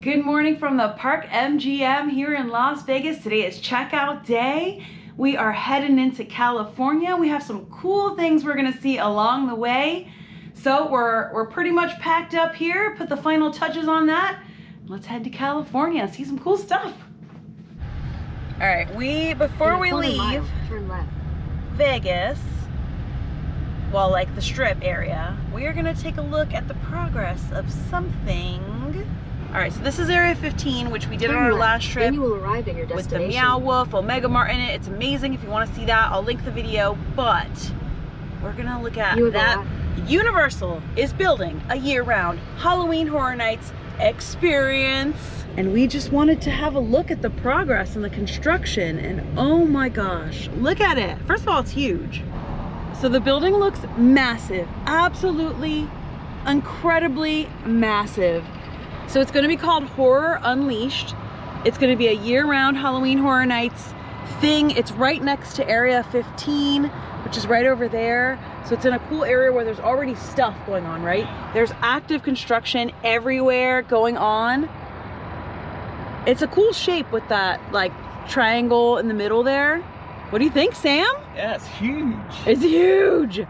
Good morning from the Park MGM here in Las Vegas. Today is checkout day. We are heading into California. We have some cool things we're gonna see along the way. So we're pretty much packed up here, put the final touches on that. Let's head to California, see some cool stuff. All right, before we leave turn left. Vegas, well, like the strip area, we are gonna take a look at the progress of something. All right, so this is Area 15, which we did on our last trip. Then you will arrive at your with destination. the Meow Wolf, Omega Mart in it. It's amazing. If you want to see that, I'll link the video. But we're gonna look at that. Universal is building a year-round Halloween Horror Nights experience. And we just wanted to have a look at the progress and the construction. And oh my gosh, look at it. First of all, it's huge. So the building looks massive. Absolutely, incredibly massive. So it's going to be called Horror Unleashed. It's going to be a year-round Halloween Horror Nights thing. It's right next to Area 15, which is right over there. So it's in a cool area where there's already stuff going on, right? There's active construction everywhere going on. It's a cool shape with that like triangle in the middle there. What do you think, Sam? Yeah, it's huge. It's huge.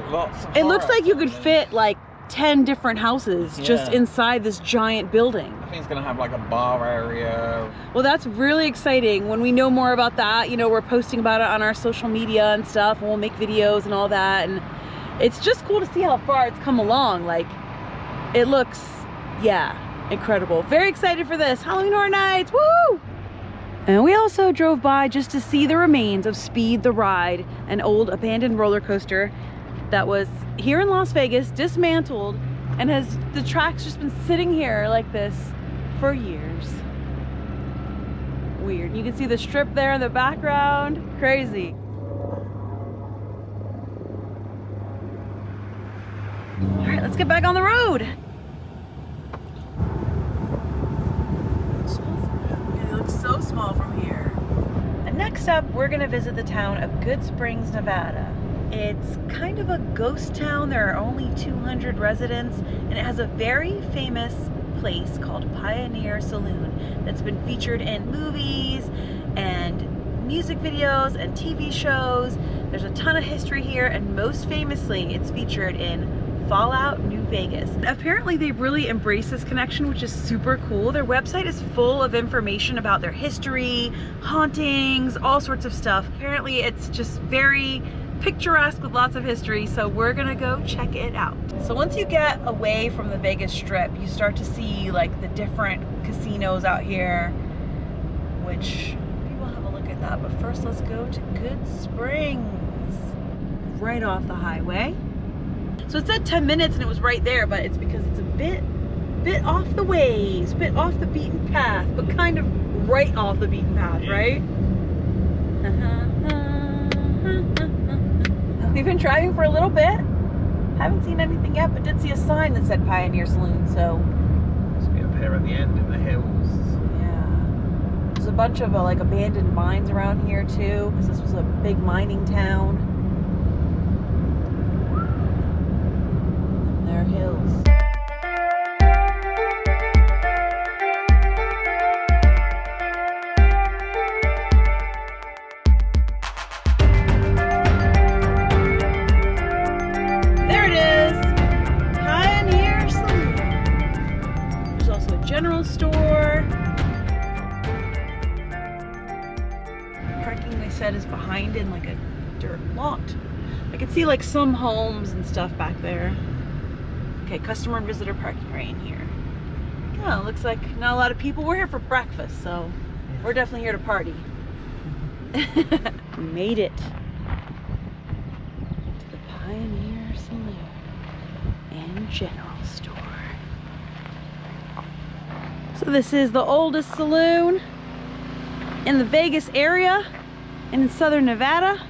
Lots of It looks like you could fit like 10 different houses just inside this giant building. I think it's gonna have like a bar area. Well, that's really exciting. When we know more about that, you know, we're posting about it on our social media and stuff, and we'll make videos and all that. And it's just cool to see how far it's come along. Like, it looks, yeah, incredible. Very excited for this. Halloween Horror Nights, woo! And we also drove by just to see the remains of Speed the Ride, an old abandoned roller coaster that was here in Las Vegas, dismantled, and the track's just been sitting here like this for years. Weird. You can see the strip there in the background. Crazy. All right, let's get back on the road. It looks so small from here. And next up, we're gonna visit the town of Goodsprings, Nevada. It's kind of a ghost town. There are only 200 residents, and it has a very famous place called Pioneer Saloon that's been featured in movies and music videos and TV shows. There's a ton of history here, and most famously, it's featured in Fallout New Vegas. Apparently they really embrace this connection, which is super cool. Their website is full of information about their history, hauntings, all sorts of stuff. Apparently it's just very picturesque with lots of history, so we're gonna go check it out. So once you get away from the Vegas Strip, you start to see like the different casinos out here, which we will have a look at that. But first, let's go to Goodsprings, right off the highway. So it said 10 minutes and it was right there, but it's because it's a bit off the ways, bit off the beaten path, but kind of right off the beaten path, right? We've been driving for a little bit. Haven't seen anything yet, but did see a sign that said Pioneer Saloon, so. Must be up here at the end in the hills. Yeah. There's a bunch of like abandoned mines around here too, because this was a big mining town. And there are hills. General store. Parking, they said, is behind in like a dirt lot. I could see like some homes and stuff back there. Okay, customer and visitor parking right in here. Oh, looks like not a lot of people. We're here for breakfast, so we're definitely here to party. We made it to the Pioneer Saloon and General Store. So this is the oldest saloon in the Vegas area and in southern Nevada.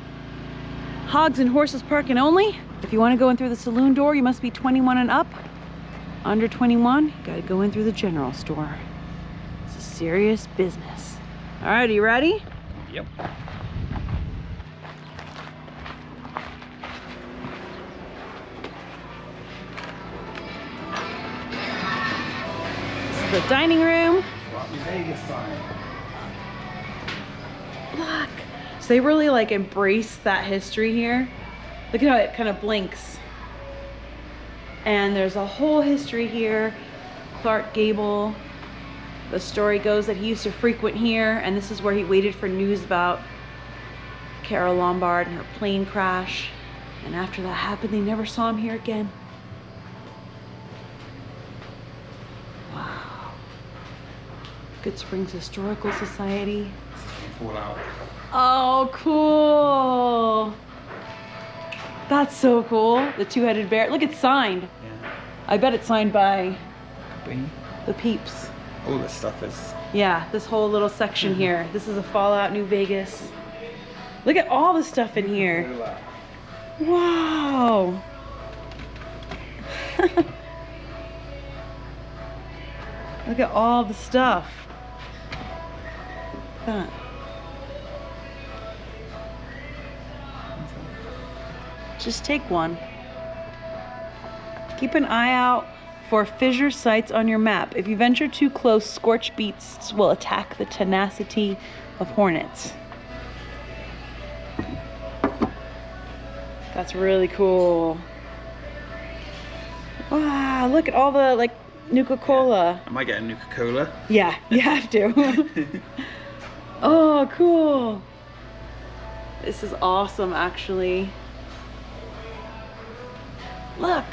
Hogs and horses parking only. If you want to go in through the saloon door, you must be 21 and up. Under 21, you gotta go in through the general store. It's a serious business. All right, are you ready? Yep. the dining room. Like the Vegas sign. Look. So they really like embrace that history here. Look at how it kind of blinks. And there's a whole history here. Clark Gable. The story goes that he used to frequent here, and this is where he waited for news about Carol Lombard and her plane crash. And after that happened, they never saw him here again. Wow. Goodsprings Historical Society. Fallout. Oh, cool. That's so cool. The two-headed bear. Look, it's signed. Yeah. I bet it's signed by Could be. the peeps. All this stuff is. Yeah, this whole little section here. This is a Fallout New Vegas. Look at all the stuff in here. Wow. Look at all the stuff. Look at that. Just take one. Keep an eye out for fissure sites on your map. If you venture too close, scorched beasts will attack the tenacity of hornets. That's really cool. Wow, look at all the like Nuka-Cola. I might get a Nuka-Cola. Yeah, you have to. Oh, cool. This is awesome, actually. Look,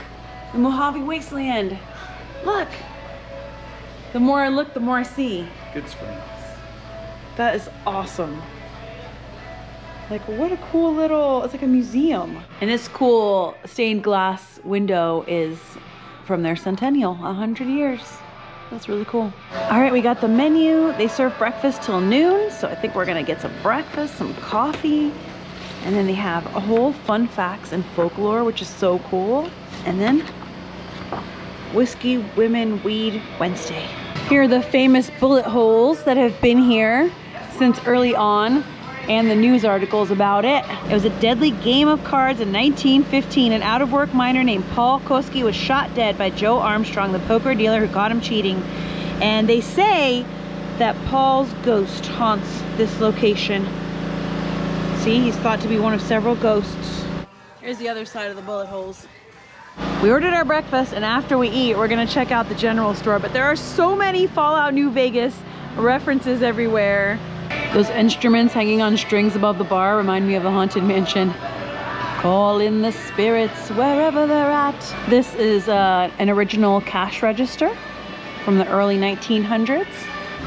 the Mojave Wasteland. Look. The more I look, the more I see. Goodsprings. That is awesome. Like, what a cool little, it's like a museum. And this cool stained glass window is from their centennial, 100 years. That's really cool. All right, we got the menu. They serve breakfast till noon, so I think we're gonna get some breakfast, some coffee, and then they have a whole fun facts and folklore, which is so cool. And then Whiskey, Women, Weed, Wednesday. Here are the famous bullet holes that have been here since early on, and the news articles about it. It was a deadly game of cards in 1915. An out-of-work miner named Paul Koski was shot dead by Joe Armstrong, the poker dealer who caught him cheating. And they say that Paul's ghost haunts this location. See, he's thought to be one of several ghosts. Here's the other side of the bullet holes. We ordered our breakfast, and after we eat, we're gonna check out the general store. But there are so many Fallout New Vegas references everywhere. Those instruments hanging on strings above the bar remind me of the Haunted Mansion. Call in the spirits wherever they're at. This is an original cash register from the early 1900s.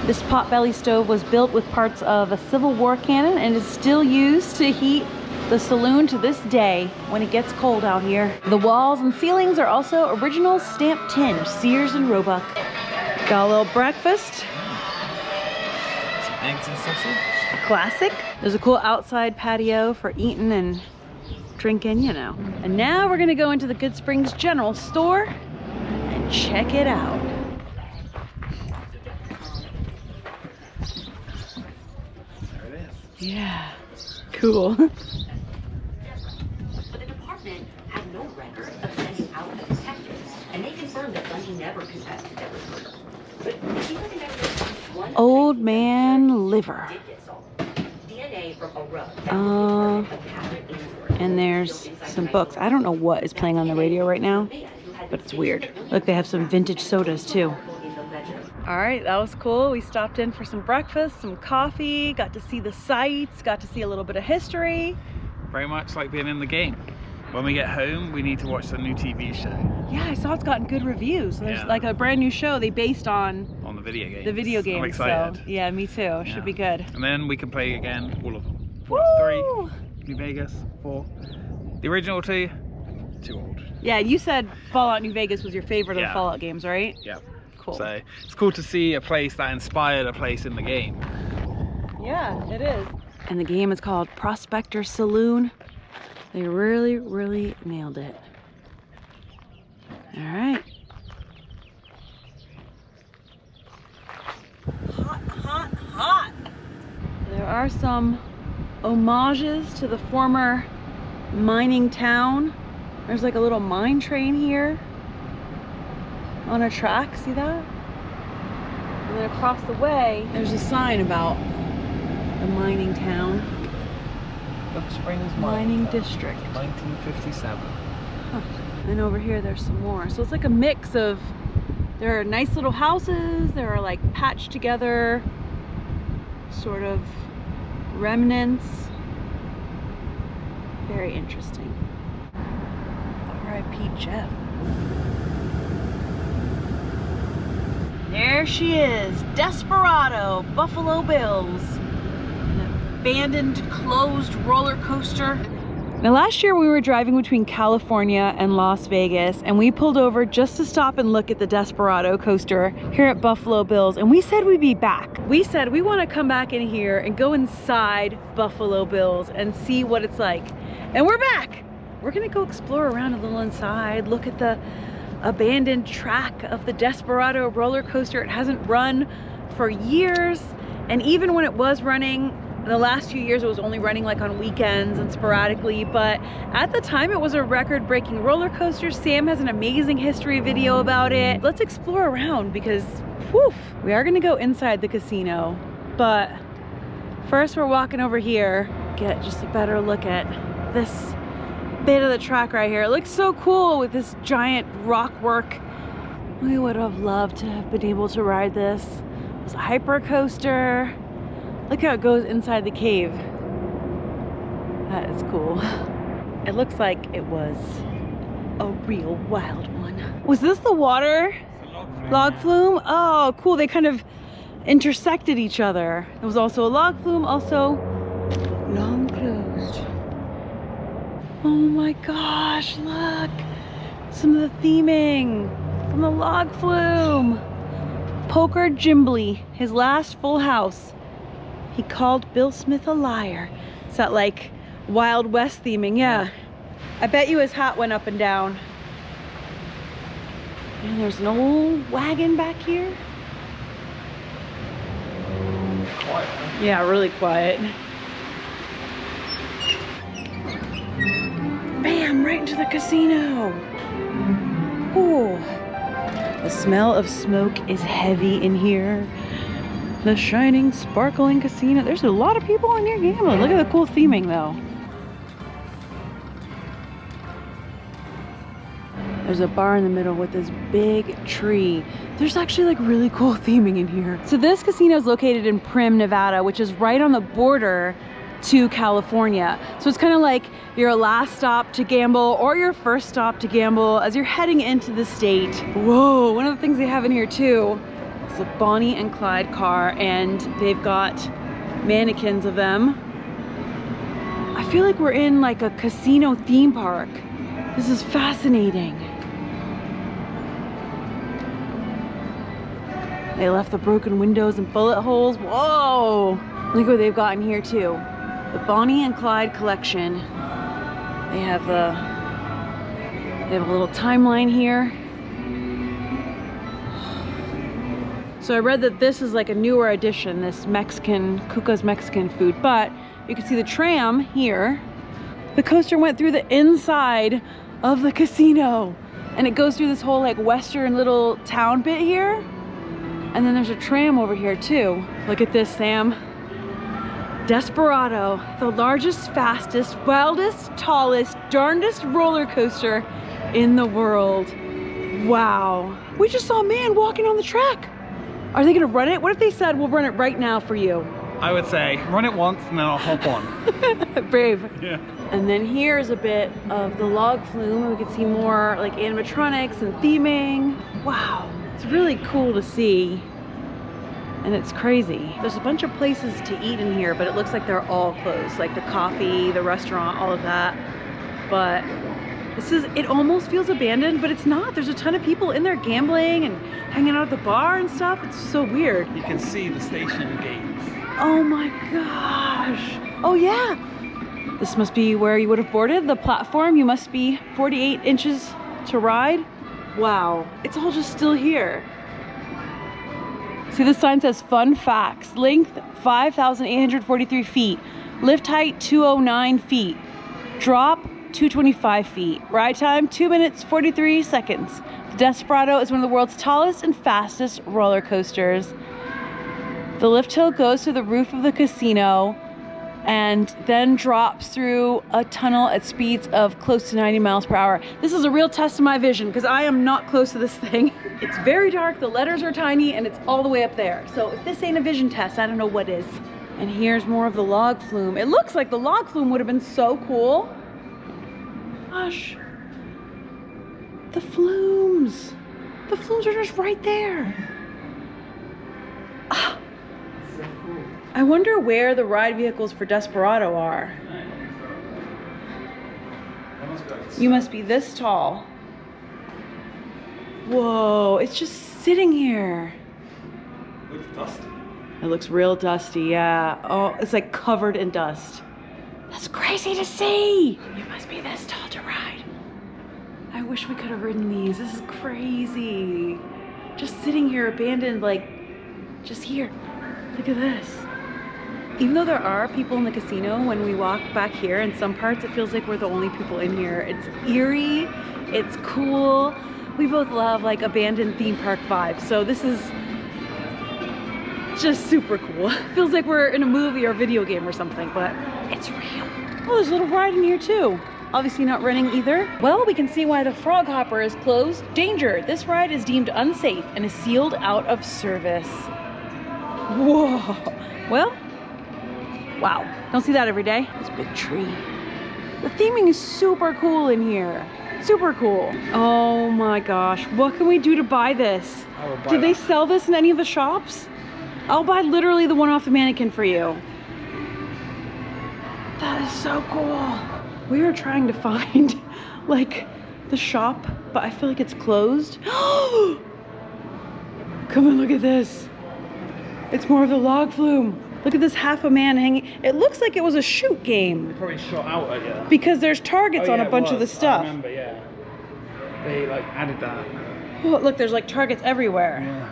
This potbelly stove was built with parts of a Civil War cannon and is still used to heat the saloon to this day when it gets cold out here. The walls and ceilings are also original stamped tin, Sears and Roebuck. Got a little breakfast. Eggs and sausage. Classic. There's a cool outside patio for eating and drinking, you know. And now we're gonna go into the Goodsprings General Store and check it out. There it is. Yeah, cool. But the department had no record of sending out a detective, and they confirmed that Bundy never confessed to their murder. But he could never find one Old Man Liver. did get solved. DNA from a rub. And there's some books. I don't know what is playing on the radio right now, but it's weird. Look, they have some vintage sodas too. All right, that was cool. We stopped in for some breakfast, some coffee, got to see the sights, got to see a little bit of history. Very much like being in the game. When we get home, we need to watch the new TV show. Yeah, I saw it's gotten good reviews. There's Yeah. like a brand new show they based on The video games. the video games. I'm excited. So yeah, me too. Yeah. Should be good. And then we can play again, all of them. Woo! 3, New Vegas, 4. The original 2, too old. Yeah, you said Fallout New Vegas was your favorite of the Yeah. Fallout games, right? Yeah. Cool. So it's cool to see a place that inspired a place in the game. Yeah, it is. And the game is called Prospector Saloon. They really, really nailed it. All right. Hot, hot, hot. There are some homages to the former mining town. There's like a little mine train here on a track. See that? And then across the way, there's a sign about the mining town. Goodsprings Mining District. 1957. Huh. And over here, there's some more. So it's like a mix of, there are nice little houses, there are like patched together, sort of remnants. Very interesting. R.I.P. Jeff. There she is, Desperado, Buffalo Bills. An abandoned, closed roller coaster. Now last year we were driving between California and Las Vegas, and we pulled over just to stop and look at the Desperado coaster here at Buffalo Bills, and we said we'd be back. We said we want to come back in here and go inside Buffalo Bills and see what it's like. And we're back! We're gonna go explore around a little inside, look at the abandoned track of the Desperado roller coaster. It hasn't run for years, and even when it was running, the last few years it was only running like on weekends and sporadically, but at the time it was a record-breaking roller coaster. Sam has an amazing history video about it. Let's explore around because, whew, we are gonna go inside the casino, but first we're walking over here, get just a better look at this bit of the track right here. It looks so cool with this giant rock work. We would have loved to have been able to ride this. It was a hyper coaster. Look how it goes inside the cave. That is cool. It looks like it was a real wild one. Was this the water? Log flume? Oh, cool. They kind of intersected each other. It was also a log flume, also long closed. Oh my gosh, look. Some of the theming from the log flume. Poker Jimbly, his last full house. He called Bill Smith a liar. It's that like Wild West theming, yeah. I bet you his hat went up and down. And there's an old wagon back here. Quiet. Yeah, really quiet. Bam, right into the casino. Ooh. The smell of smoke is heavy in here. The shining, sparkling casino. There's a lot of people in here gambling. Look at the cool theming though. There's a bar in the middle with this big tree. There's actually like really cool theming in here. So this casino is located in Primm, Nevada, which is right on the border to California. So it's kind of like your last stop to gamble or your first stop to gamble as you're heading into the state. Whoa, one of the things they have in here too is a Bonnie and Clyde car, and they've got mannequins of them. I feel like we're in like a casino theme park. This is fascinating. They left the broken windows and bullet holes. Whoa! Look what they've got in here too. The Bonnie and Clyde collection. They have a little timeline here. So I read that this is like a newer edition, this Cuca's Mexican food, but you can see the tram here. The coaster went through the inside of the casino, and it goes through this whole like western little town bit here. And then there's a tram over here too. Look at this, Sam. Desperado, the largest, fastest, wildest, tallest, darndest roller coaster in the world. Wow. We just saw a man walking on the track. Are they gonna run it? What if they said, we'll run it right now for you? I would say, run it once and then I'll hop on. Brave. Yeah. And then here's a bit of the log flume. We can see more like animatronics and theming. Wow, it's really cool to see. And it's crazy. There's a bunch of places to eat in here, but it looks like they're all closed. Like the coffee, the restaurant, all of that. But it almost feels abandoned, but it's not. There's a ton of people in there gambling and hanging out at the bar and stuff. It's so weird. You can see the station gates. Oh my gosh. Oh yeah. This must be where you would have boarded the platform. You must be 48 inches to ride. Wow. It's all just still here. See, this sign says fun facts. Length 5,843 feet. Lift height 209 feet. Drop 225 feet. Ride time 2 minutes 43 seconds. The Desperado is one of the world's tallest and fastest roller coasters. The lift hill goes to the roof of the casino and then drops through a tunnel at speeds of close to 90 miles per hour. This is a real test of my vision because I am not close to this thing. It's very dark, the letters are tiny, and it's all the way up there. So if this ain't a vision test, I don't know what is. And here's more of the log flume. It looks like the log flume would have been so cool. Gosh. The flumes. The flumes are just right there. Ah. I wonder where the ride vehicles for Desperado are. You must be this tall. Whoa, it's just sitting here. It looks dusty. It looks real dusty, yeah. Oh, it's like covered in dust. That's crazy to see. You must be this tall to ride. I wish we could have ridden these. This is crazy. Just sitting here abandoned, like, just here. Look at this. Even though there are people in the casino, when we walk back here in some parts, it feels like we're the only people in here. It's eerie, it's cool. We both love like abandoned theme park vibes. So this is just super cool. Feels like we're in a movie or video game or something, but it's real. Oh, there's a little ride in here too. Obviously not running either. Well, we can see why the Frog Hopper is closed. Danger, this ride is deemed unsafe and is sealed out of service. Whoa, well, wow, don't see that every day. This big tree. The theming is super cool in here. Super cool. Oh my gosh, what can we do to buy this? Did they sell this in any of the shops? I'll buy literally the one off the mannequin for you. That is so cool. We are trying to find like the shop, but I feel like it's closed. Come on, look at this. It's more of the log flume. Look at this half a man hanging. It looks like it was a shoot game. They probably shot out at you. Because there's targets on a bunch of the stuff. I remember, yeah. They like added that. Oh, look, there's like targets everywhere. Yeah.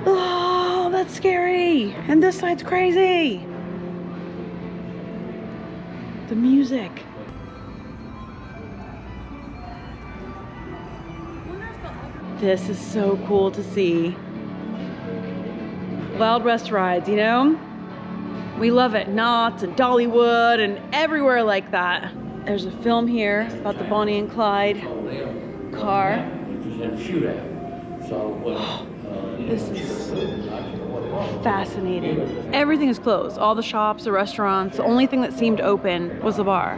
Oh, that's scary. And this side's crazy. The music. This is so cool to see. Wild West rides, you know? We love it. Knott's and Dollywood and everywhere like that. There's a film here about the Bonnie and Clyde car. This is fascinating. Everything is closed. All the shops, the restaurants. The only thing that seemed open was the bar.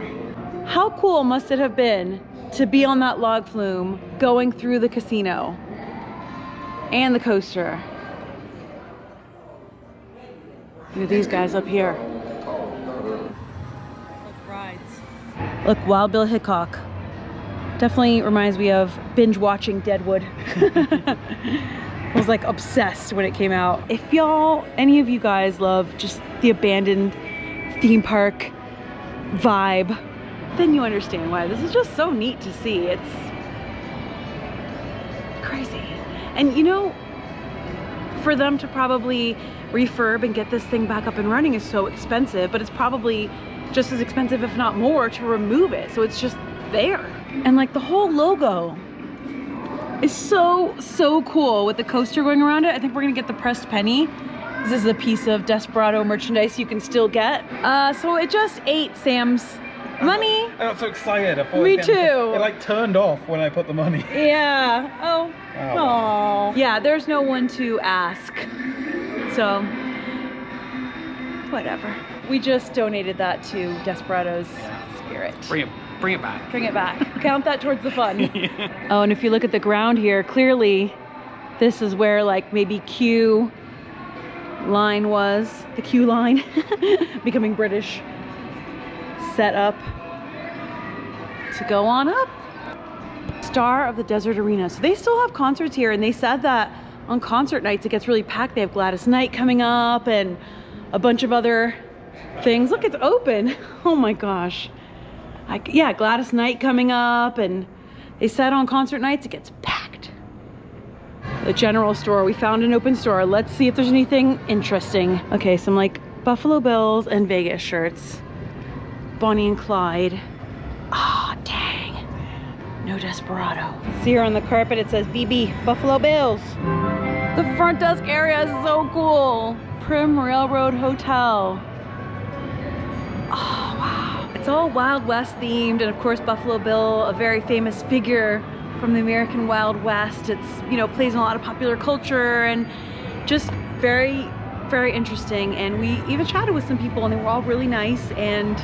How cool must it have been to be on that log flume going through the casino and the coaster? Look at these guys up here. Rides. Look, Wild Bill Hickok. Definitely reminds me of binge watching Deadwood. I was like obsessed when it came out. If any of you guys love just the abandoned theme park vibe, then you understand why. This is just so neat to see. It's crazy. And you know, for them to probably refurb and get this thing back up and running is so expensive, but it's probably just as expensive, if not more, to remove it. So it's just there. And like the whole logo is so cool with the coaster going around it. I think we're gonna get the pressed penny. This is a piece of Desperado merchandise you can still get. So it just ate Sam's money. I got so excited. I thought Me too. It like turned off when I put the money. Yeah. Oh. Oh. Yeah, there's no one to ask. So, whatever. We just donated that to Desperado's spirit. Bring it back. Bring it back. Count that towards the fun. Yeah. Oh, and if you look at the ground here, clearly this is where like maybe Q line was. The Q line. Becoming British. Set up to go on up. Star of the Desert Arena. So they still have concerts here, and they said that on concert nights it gets really packed. They have Gladys Knight coming up and a bunch of other things. Look, it's open. Oh my gosh. Yeah, Gladys Knight coming up, and they said on concert nights it gets packed. The general store, we found an open store. Let's see if there's anything interesting. Okay, some like Buffalo Bills and Vegas shirts. Bonnie and Clyde. Ah, dang. No Desperado. See here on the carpet it says BB, Buffalo Bills. The front desk area is so cool. Primm Railroad Hotel. Oh, wow. It's all Wild West themed, and of course Buffalo Bill, a very famous figure from the American Wild West. It's, you know, plays in a lot of popular culture and just very, very interesting. And we even chatted with some people and they were all really nice, and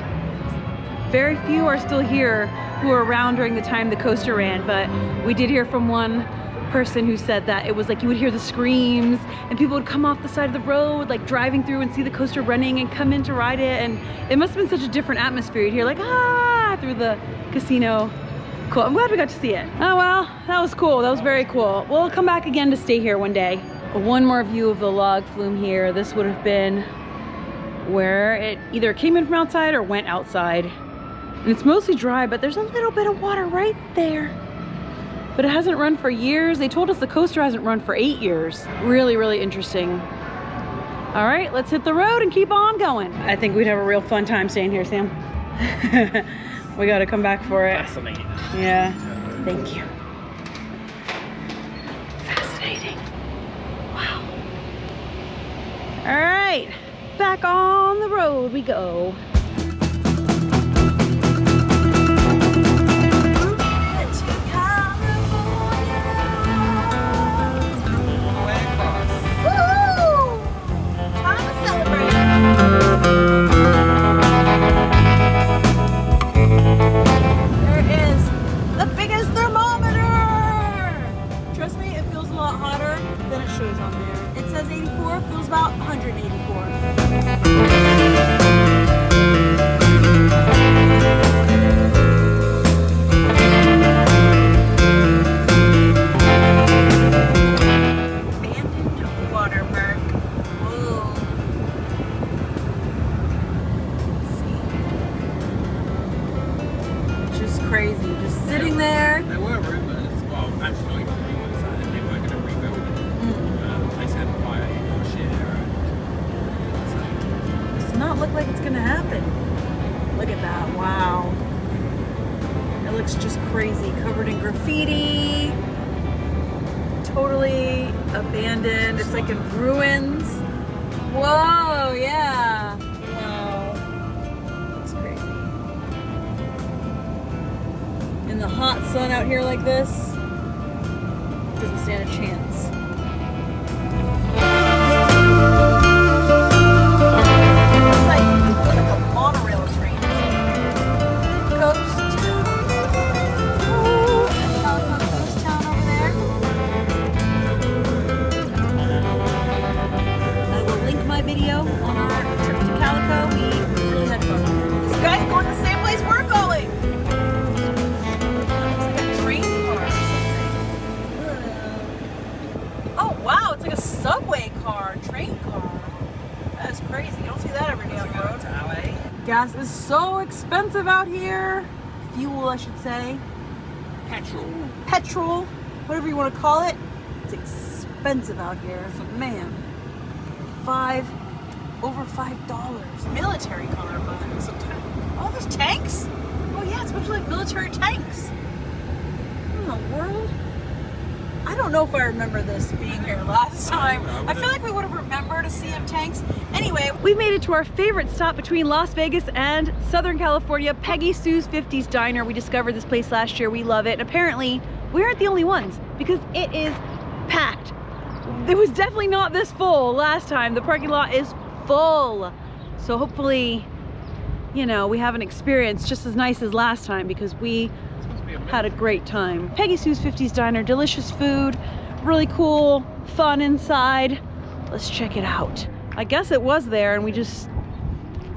very few are still here who were around during the time the coaster ran, but we did hear from one person who said that it was like you would hear the screams and people would come off the side of the road like driving through and see the coaster running and come in to ride it, and it must have been such a different atmosphere. You'd hear like ah through the casino. Cool. I'm glad we got to see it. Oh well, that was cool. That was very cool. We'll come back again to stay here one day. One more view of the log flume here. This would have been where it either came in from outside or went outside. And it's mostly dry, but there's a little bit of water right there. But it hasn't run for years. They told us the coaster hasn't run for 8 years. Really, really interesting. All right, let's hit the road and keep on going. I think we'd have a real fun time staying here, Sam. We gotta come back for it. Fascinating. Yeah, thank you. Fascinating. Wow. All right, back on the road we go. Crazy, just sitting there. They were rumors, well, actually not even rumors, that they were going to rebuild it. They said fire share. Does not look like it's going to happen. Look at that, wow. It looks just crazy, covered in graffiti. Totally abandoned, it's like in ruins. Whoa, yeah. The hot sun out here like this doesn't stand a chance. It's like a monorail train. Ghost town. Ooh, Calico ghost town over there. I will link my video on our trip to Calico. We really had fun. This guy's going to the same place we're going. It's like a subway car, train car. That is crazy. You don't see that every day on the road. Gas is so expensive out here. Fuel, I should say. Petrol, whatever you want to call it. It's expensive out here. So, man, over $5. Military car, but sometimes. Oh, there's tanks? Oh yeah, it's a bunch of like military tanks. What in the world? I don't know if I remember this being here last time. I feel like we would have remembered a sea of tanks. Anyway, we've made it to our favorite stop between Las Vegas and Southern California, Peggy Sue's 50s Diner. We discovered this place last year. We love it. And apparently, we aren't the only ones because it is packed. It was definitely not this full last time. The parking lot is full. So hopefully, you know, we have an experience just as nice as last time because we had a great time. Peggy Sue's 50s Diner, delicious food, really cool, fun inside. Let's check it out. I guess it was there and we just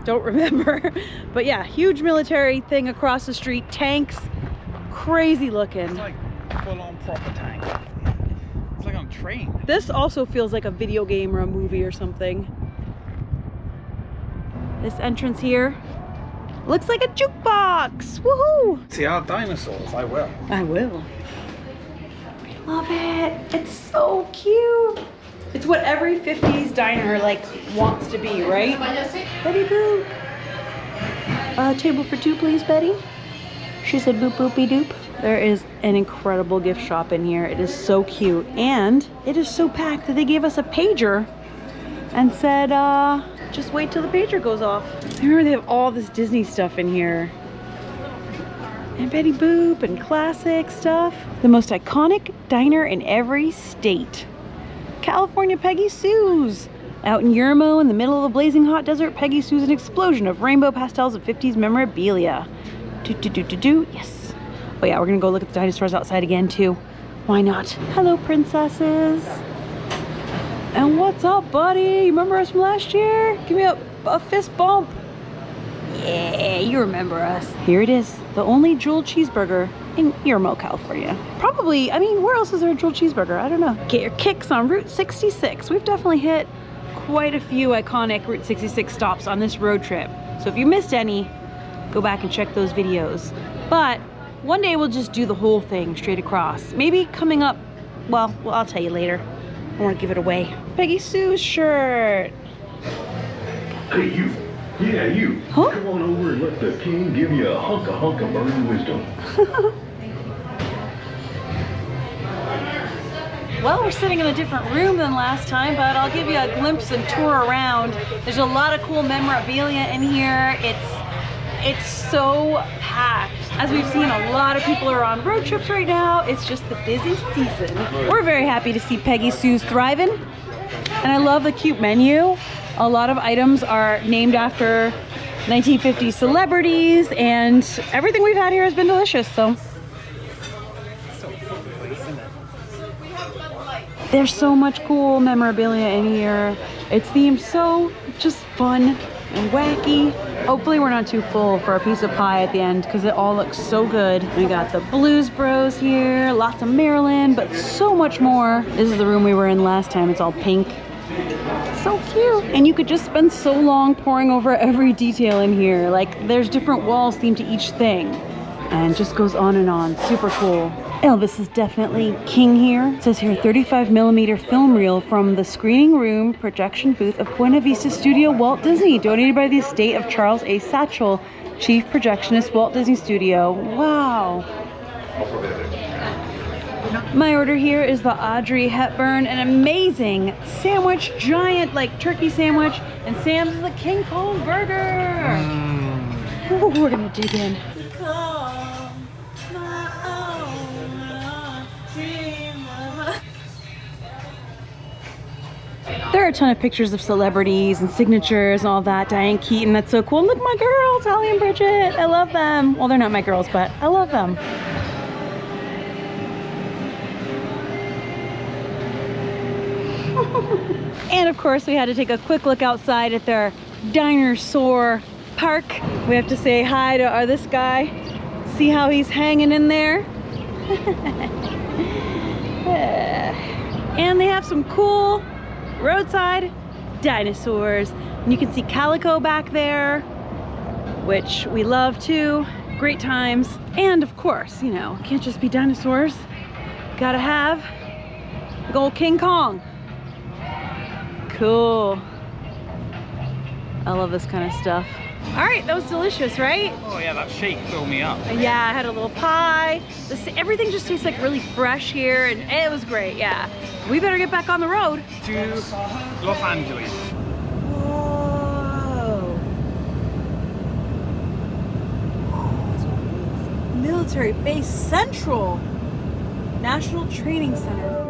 don't remember. But yeah, huge military thing across the street, tanks, crazy looking. It's like full-on proper tank. It's like on a train. This also feels like a video game or a movie or something. This entrance here looks like a jukebox. Woohoo! See our dinosaurs? I will. I will. I love it. It's so cute. It's what every 50s diner like wants to be, right? Betty Boop. Table for two, please, Betty. She said boop boopy doop. There is an incredible gift shop in here. It is so cute and it is so packed that they gave us a pager and said, just wait till the pager goes off. I remember they have all this Disney stuff in here. And Betty Boop and classic stuff. The most iconic diner in every state. California Peggy Sue's. Out in Yermo in the middle of the blazing hot desert, Peggy Sue's an explosion of rainbow pastels of 50s memorabilia. Yes. Oh yeah, we're gonna go look at the dinosaurs outside again too. Why not? Hello, princesses. And what's up, buddy? You remember us from last year? Give me a fist bump. Yeah, you remember us. Here it is, the only jeweled cheeseburger in Yermo, California. Probably, I mean, where else is there a jeweled cheeseburger? I don't know. Get your kicks on Route 66. We've definitely hit quite a few iconic Route 66 stops on this road trip. So if you missed any, go back and check those videos. But one day we'll just do the whole thing straight across. Maybe coming up, well, I'll tell you later. I don't want to give it away. Peggy Sue's shirt. Hey, you. Yeah, you. Huh? Come on over and let the king give you a hunk of burning wisdom. Well, we're sitting in a different room than last time, but I'll give you a glimpse and tour around. There's a lot of cool memorabilia in here. It's so packed. As we've seen, a lot of people are on road trips right now. It's just the busy season. We're very happy to see Peggy Sue's thriving. And I love the cute menu. A lot of items are named after 1950s celebrities, and everything we've had here has been delicious, so. There's so much cool memorabilia in here. It's themed so just fun and wacky. Hopefully we're not too full for a piece of pie at the end because it all looks so good. We got the Blues Bros here, lots of Maryland, but so much more. This is the room we were in last time. It's all pink. So cute. And you could just spend so long poring over every detail in here. Like there's different walls themed to each thing. And it just goes on and on. Super cool. Elvis is definitely king here. It says here 35mm film reel from the screening room projection booth of Buena Vista Studio Walt Disney, donated by the estate of Charles A. Satchel, chief projectionist, Walt Disney Studio. Wow. My order here is the Audrey Hepburn, an amazing sandwich, giant like turkey sandwich, and Sam's is the King Kong burger. Ooh, we're gonna dig in. There are a ton of pictures of celebrities and signatures and all that. Diane Keaton, that's so cool. And look, my girls, Holly and Bridget. I love them. Well, they're not my girls, but I love them. And of course, we had to take a quick look outside at their dinosaur park. We have to say hi to this guy. See how he's hanging in there? And they have some cool roadside dinosaurs. And you can see Calico back there, which we love too. Great times. And of course, you know, can't just be dinosaurs. Gotta have the old King Kong. Cool. I love this kind of stuff. All right, that was delicious, right? Oh yeah, that shake filled me up. Yeah, I had a little pie. Everything just tastes like really fresh here, and it was great, yeah. We better get back on the road. To Los Angeles. Whoa. Military Base Central. National Training Center.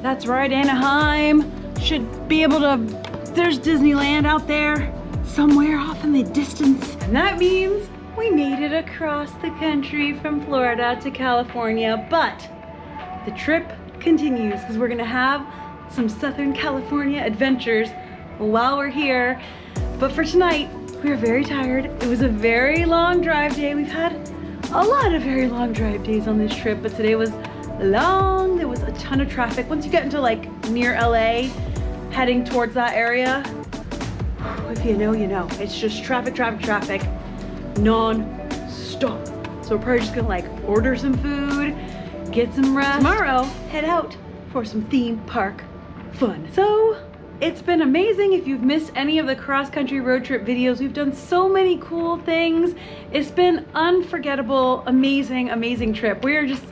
That's right, Anaheim. Should be able to, there's Disneyland out there somewhere off in the distance. And that means we made it across the country from Florida to California, but the trip continues because we're gonna have some Southern California adventures while we're here. But for tonight, we are very tired. It was a very long drive day. We've had a lot of very long drive days on this trip, but today was long. There was a ton of traffic. Once you get into like near LA, heading towards that area, if you know, you know. It's just traffic, non-stop. So we're probably just gonna like order some food, get some rest. Tomorrow, head out for some theme park fun. So it's been amazing. If you've missed any of the cross-country road trip videos, we've done so many cool things. It's been unforgettable, amazing trip. We are just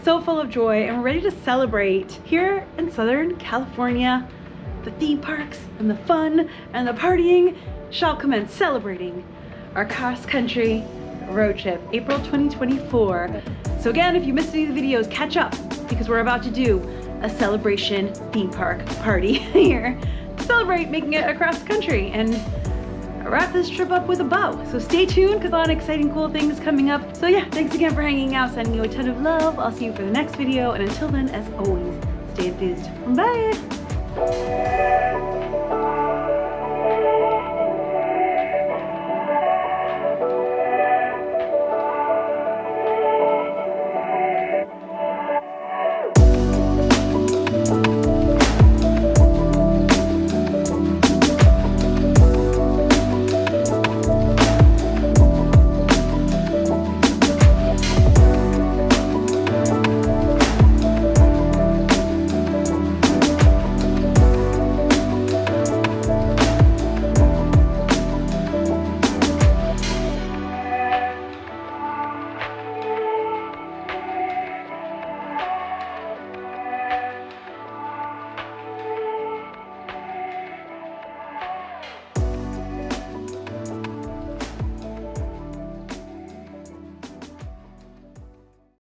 so full of joy and we're ready to celebrate here in Southern California. The theme parks and the fun and the partying shall commence celebrating our cross-country road trip, April 2024. So again, if you missed any of the videos, catch up because we're about to do a celebration theme park party here. Celebrate making it across the country and wrap this trip up with a bow. So stay tuned because a lot of exciting cool things coming up. So yeah, thanks again for hanging out, sending you a ton of love. I'll see you for the next video, and until then, as always, stay enthused. Bye.